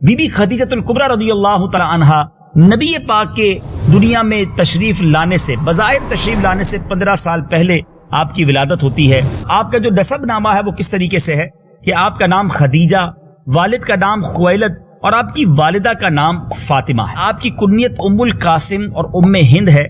Be be خدیجۃ الکبریٰ رضی اللہ تعالی عنہا نبی پاک کے دنیا میں تشریف لانے سے، بظاہر تشریف لانے سے 15 سال پہلے آپ کی ولادت ہوتی ہے۔ آپ کا جو نسب نامہ ہے وہ کس طریقے سے ہے کہ آپ کا نام خدیجہ، والد کا نام خویلد اور آپ کی والدہ کا نام فاطمہ ہے۔ آپ کی کنیت ام القاسم اور ام ہند ہے۔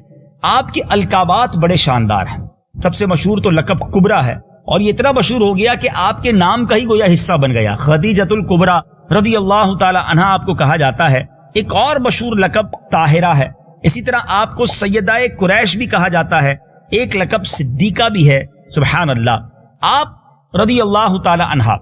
آپ کے القابات بڑے شاندار ہیں، سب سے مشہور تو لقب کبریٰ ہے، اور یہ اتنا مشہور ہو گیا کہ آپ کے نام کا ہی گویا حصہ بن گیا، خدیجۃ الکبریٰ رضی اللہ تعالی عنہا آپ کو کہا جاتا ہے۔ ایک اور مشہور لقب طاہرہ ہے، اسی طرح آپ کو سیدہ قریش بھی کہا جاتا ہے، ایک لقب صدیقہ بھی ہے۔ سبحان اللہ۔ آپ رضی اللہ تعالی عنہا،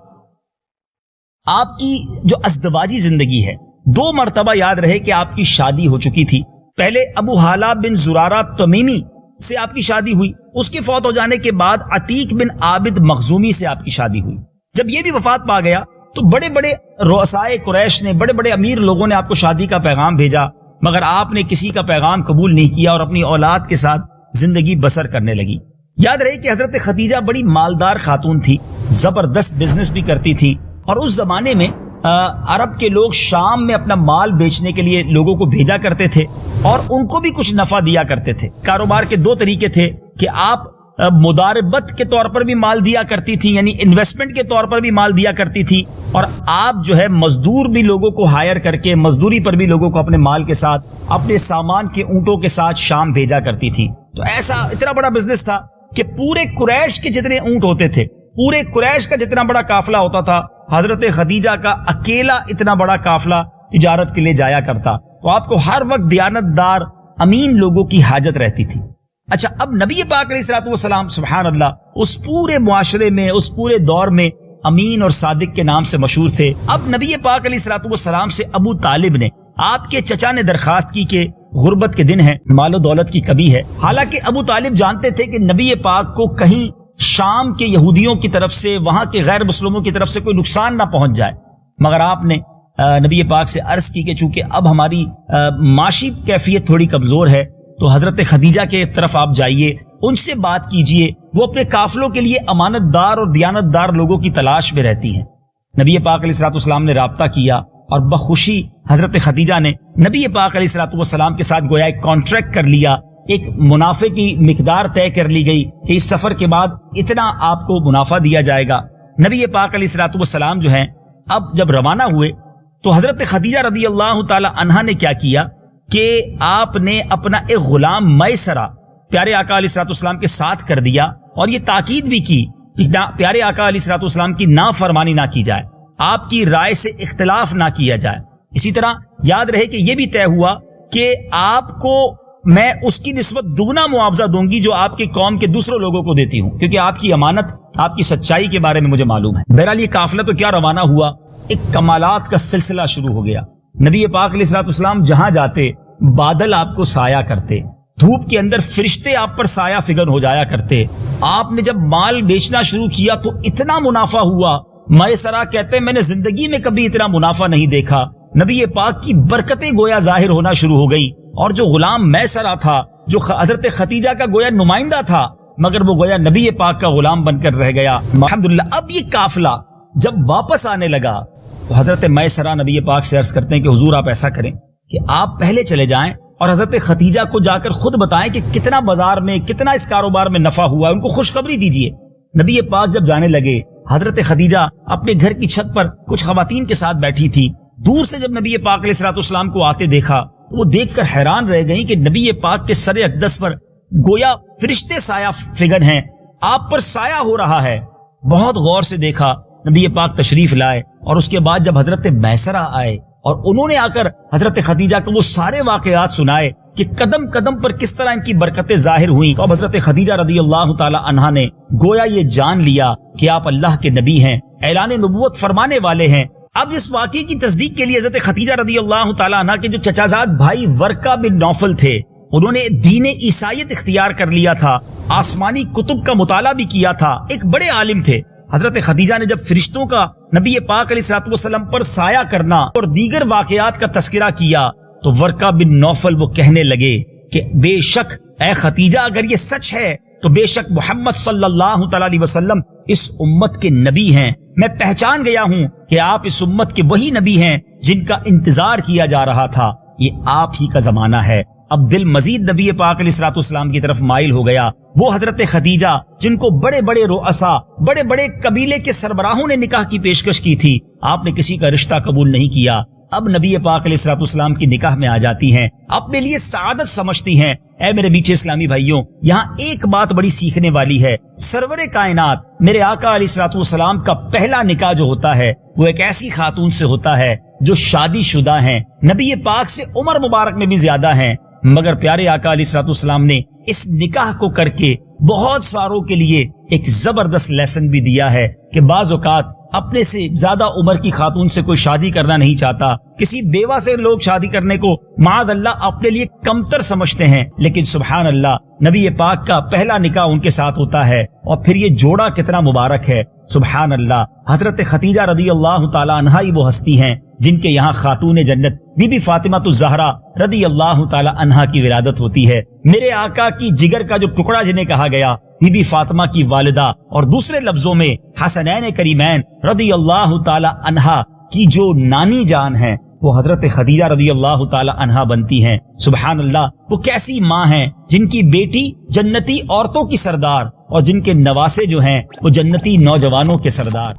آپ کی جو ازدواجی زندگی ہے، 2 مرتبہ یاد رہے کہ آپ کی شادی ہو چکی تھی۔ پہلے ابو حالہ بن زرارہ تمیمی سے آپ کی شادی ہوئی، اس کے فوت ہو جانے کے بعد عتیق بن عابد مخزومی سے آپ کی شادی ہوئی۔ جب یہ بھی وفات پا گیا تو بڑے بڑے رؤسائے قریش نے، بڑے بڑے امیر لوگوں نے آپ کو شادی کا پیغام بھیجا، مگر آپ نے کسی کا پیغام قبول نہیں کیا اور اپنی اولاد کے ساتھ زندگی بسر کرنے لگی۔ یاد رہے کہ حضرت خدیجہ بڑی مالدار خاتون تھی، زبردست بزنس بھی کرتی تھی، اور اس زمانے میں عرب کے لوگ شام میں اپنا مال بیچنے کے لیے لوگوں کو بھیجا کرتے تھے اور ان کو بھی کچھ نفع دیا کرتے تھے۔ کاروبار کے 2 طریقے تھے کہ آپ مداربت کے طور پر بھی مال دیا کرتی تھی، یعنی انویسٹمنٹ کے طور پر بھی مال دیا کرتی تھی، اور آپ جو ہے مزدور بھی لوگوں کو ہائر کر کے مزدوری پر بھی لوگوں کو اپنے مال کے ساتھ، اپنے سامان کے اونٹوں کے ساتھ شام بھیجا کرتی تھی۔ تو ایسا اتنا بڑا بزنس تھا کہ پورے قریش کے جتنے اونٹ ہوتے تھے، پورے قریش کا جتنا بڑا قافلہ ہوتا تھا، حضرت خدیجہ کا اکیلا اتنا بڑا قافلہ تجارت کے لیے جایا کرتا۔ تو آپ کو ہر وقت دیانت دار امین لوگوں کی حاجت رہتی تھی۔ اچھا، اب نبی پاک علیہ الصلوۃ والسلام سبحان اللہ اس پورے معاشرے میں، اس پورے دور میں امین اور صادق کے نام سے مشہور تھے۔ اب نبی پاک علیہ الصلوۃ والسلام سے ابو طالب نے، آپ کے چچا نے درخواست کی کہ غربت کے دن ہے، مال و دولت کی کمی ہے۔ حالانکہ ابو طالب جانتے تھے کہ نبی پاک کو کہیں شام کے یہودیوں کی طرف سے، وہاں کے غیر مسلموں کی طرف سے کوئی نقصان نہ پہنچ جائے، مگر آپ نے نبی پاک سے عرض کی کہ چونکہ اب ہماری معاشی کیفیت تھوڑی کمزور ہے تو حضرت خدیجہ کے طرف آپ جائیے، ان سے بات کیجئے، وہ اپنے قافلوں کے لیے امانت دار اور دیانت دار لوگوں کی تلاش میں رہتی ہیں۔ نبی پاک علیہ الصلوۃ والسلام نے رابطہ کیا اور بخوشی حضرت خدیجہ نے نبی پاک علیہ الصلوۃ والسلام کے ساتھ گویا ایک کانٹریکٹ کر لیا، ایک منافع کی مقدار طے کر لی گئی کہ اس سفر کے بعد اتنا آپ کو منافع دیا جائے گا۔ نبی پاک علیہ الصلوۃ والسلام جو ہیں اب جب روانہ ہوئے تو حضرت خدیجہ رضی اللہ تعالی عنہا نے کیا کیا کہ آپ نے اپنا ایک غلام میسرہ پیارے آقا علیہ الصلوۃ والسلام کے ساتھ کر دیا، اور یہ تاکید بھی کی کہ پیارے آقا علیہ الصلوۃ والسلام کی نافرمانی نہ کی جائے، آپ کی رائے سے اختلاف نہ کیا جائے۔ اسی طرح یاد رہے کہ یہ بھی طے ہوا کہ آپ کو میں اس کی نسبت دگنا معاوضہ دوں گی جو آپ کے قوم کے دوسروں لوگوں کو دیتی ہوں، کیونکہ آپ کی امانت، آپ کی سچائی کے بارے میں مجھے معلوم ہے۔ بہرحال یہ قافلہ تو کیا روانہ ہوا، ایک کمالات کا سلسلہ شروع ہو گیا۔ نبی پاک علیہ الصلوۃ والسلام جہاں جاتے بادل آپ کو سایہ کرتے، دھوپ کے اندر فرشتے آپ پر سایہ فگن ہو جایا کرتے۔ آپ نے جب مال بیچنا شروع کیا تو اتنا منافع ہوا، میسرہ کہتے ہیں میں نے زندگی میں کبھی اتنا منافع نہیں دیکھا۔ نبی پاک کی برکتیں گویا ظاہر ہونا شروع ہو گئی، اور جو غلام میسرہ تھا، جو حضرت خدیجہ کا گویا نمائندہ تھا، مگر وہ گویا نبی پاک کا غلام بن کر رہ گیا۔ الحمدللہ اب یہ قافلہ جب واپس آنے لگا تو حضرت میسرہ نبی پاک سے عرض کرتے ہیں کہ حضور آپ ایسا کریں کہ آپ پہلے چلے جائیں اور حضرت خدیجہ کو جا کر خود بتائیں کہ کتنا بازار میں، کتنا اس کاروبار میں نفع ہوا ہے، ان کو خوشخبری دیجئے۔ نبی پاک جب جانے لگے، حضرت خدیجہ اپنے گھر کی چھت پر کچھ خواتین کے ساتھ بیٹھی تھی۔ دور سے جب نبی پاک علیہ الصلوۃ والسلام کو آتے دیکھا تو وہ دیکھ کر حیران رہ گئیں کہ نبی پاک کے سر اقدس پر گویا فرشتے سایہ فگن ہیں، آپ پر سایہ ہو رہا ہے۔ بہت غور سے دیکھا، نبی پاک تشریف لائے، اور اس کے بعد جب حضرت میسرہ آئے اور انہوں نے آ کر حضرت خدیجہ کو وہ سارے واقعات سنائے کہ قدم قدم پر کس طرح ان کی برکتیں ظاہر ہوئیں، تو اب حضرت خدیجہ رضی اللہ تعالی عنہا نے گویا یہ جان لیا کہ آپ اللہ کے نبی ہیں، اعلان نبوت فرمانے والے ہیں۔ اب اس واقعے کی تصدیق کے لیے حضرت خدیجہ رضی اللہ تعالی عنہا کے جو چچازاد بھائی ورقہ بن نوفل تھے، انہوں نے دین عیسائیت اختیار کر لیا تھا، آسمانی کتب کا مطالعہ بھی کیا تھا، ایک بڑے عالم تھے۔ حضرت خدیجہ نے جب فرشتوں کا نبی پاک علیہ الصلوۃ والسلام پر سایہ کرنا اور دیگر واقعات کا تذکرہ کیا تو ورقہ بن نوفل وہ کہنے لگے کہ بے شک اے خدیجہ اگر یہ سچ ہے تو بے شک محمد صلی اللہ تعالی علیہ وسلم اس امت کے نبی ہیں، میں پہچان گیا ہوں کہ آپ اس امت کے وہی نبی ہیں جن کا انتظار کیا جا رہا تھا، یہ آپ ہی کا زمانہ ہے۔ اب دل مزید نبی پاک علیہ الصلوۃ والسلام کی طرف مائل ہو گیا۔ وہ حضرت خدیجہ جن کو بڑے بڑے رؤسا، بڑے بڑے قبیلے کے سربراہوں نے نکاح کی پیشکش کی تھی، آپ نے کسی کا رشتہ قبول نہیں کیا، اب نبی پاک علیہ الصلوۃ والسلام کی نکاح میں آ جاتی ہیں، اپنے لیے سعادت سمجھتی ہیں۔ اے میرے میٹھے اسلامی بھائیوں، یہاں ایک بات بڑی سیکھنے والی ہے۔ سرور کائنات میرے آقا علیہ الصلوۃ والسلام کا پہلا نکاح جو ہوتا ہے وہ ایک ایسی خاتون سے ہوتا ہے جو شادی شدہ ہیں، نبی پاک سے عمر مبارک میں بھی زیادہ ہیں، مگر پیارے آقا علیہ الصلوۃ والسلام نے اس نکاح کو کر کے بہت ساروں کے لیے ایک زبردست لیسن بھی دیا ہے کہ بعض اوقات اپنے سے زیادہ عمر کی خاتون سے کوئی شادی کرنا نہیں چاہتا، کسی بیوہ سے لوگ شادی کرنے کو معاذ اللہ اپنے لیے کمتر سمجھتے ہیں، لیکن سبحان اللہ نبی پاک کا پہلا نکاح ان کے ساتھ ہوتا ہے، اور پھر یہ جوڑا کتنا مبارک ہے۔ سبحان اللہ، حضرت خدیجہ رضی اللہ تعالی عنہا ہی وہ ہستی ہیں جن کے یہاں خاتون جنت بی بی فاطمہ الزہرا رضی اللہ تعالی عنہا کی ولادت ہوتی ہے۔ میرے آقا کی جگر کا جو ٹکڑا جنہیں کہا گیا، بی بی فاطمہ کی والدہ، اور دوسرے لفظوں میں حسنین کریمین رضی اللہ تعالی عنہا کی جو نانی جان ہیں، وہ حضرت خدیجہ رضی اللہ تعالی عنہا بنتی ہیں۔ سبحان اللہ، وہ کیسی ماں ہیں جن کی بیٹی جنتی عورتوں کی سردار اور جن کے نواسے جو ہیں وہ جنتی نوجوانوں کے سردار۔